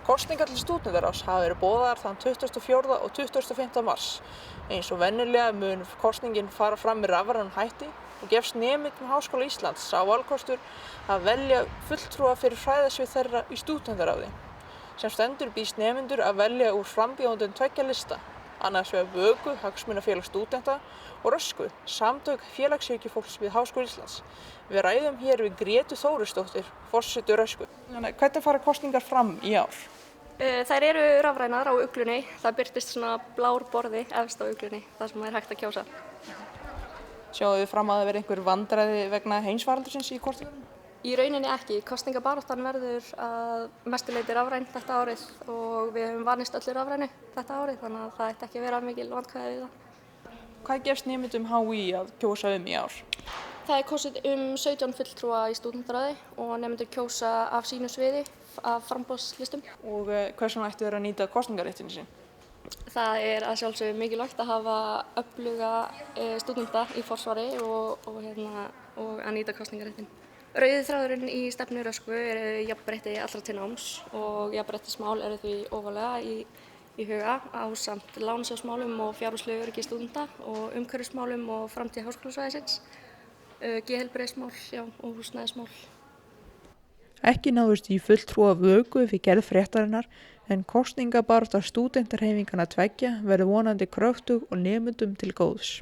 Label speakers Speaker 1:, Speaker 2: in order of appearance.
Speaker 1: Kosningar til stúdentaráðs hafa verið boðaðar þann 24. og 25. mars. Eins og venjulega mun kosningin fara fram með rafrænum hætti og gefst nemendum Háskóla Íslands sá valkostur að velja fulltrúa fyrir fræðasvið þeirra í stúdentaráði. Sem stendur býðst nemendur að velja úr frambjóðendum tveggja lista, annars vegar Vöku, Hagsmunafélag stúdenta og Rösku, samtök félagshyggjufólks við Háskóla Íslands. Við ræðum hér við Grétu Þórisdóttir, forseti Rösku. Hvernig fara kosningar fram í ár?
Speaker 2: Þær eru rafrænar á uglunni. Það birtist svona blár borði efst á uglunni, þar sem er hægt að kjósa.
Speaker 1: Sjáum við fram að það verði einhver vandræði vegna heimsfaraldursins í kosningunum?
Speaker 2: Í rauninni ekki. Kosningabaráttan verður að mestu leyti rafræn þetta árið og við höfum vanist öllu rafrænu þetta árið, þannig að það ætti ekki að vera mikil vandkvæði við það.
Speaker 1: Hvað gefst nemendum HÍ að kjósa í ár?
Speaker 2: Það er kosið 17 fulltrúa í stúdentaráði og nemendur kjósa af sínu sviði, af framboðslistum.
Speaker 1: Og hvers vegna ættu þeir að nýta kosningaréttinn sinn?
Speaker 2: Það er að sjálfsögðu mikilvægt að hafa öfluga stúdenta í forsvari og að nýta kosningaréttinn. Rauði þráðurinn í stefnu Rösku er jafnrétti allra til náms og jafnréttismál eru því ofarlega í huga ásamt lánasjóðsmálum og fjárhagslegu öryggi stúdenta og umhverfismálum og framtíð háskólasvæðisins, geðheilbrigðismál og húsnæðismál.
Speaker 1: Ekki náðust í fulltrúa Vöku við gerð fréttarinnar en kosningabarátta stúdentahreyfinganna tveggja verður vonandi kröftug og nemendum til góðs.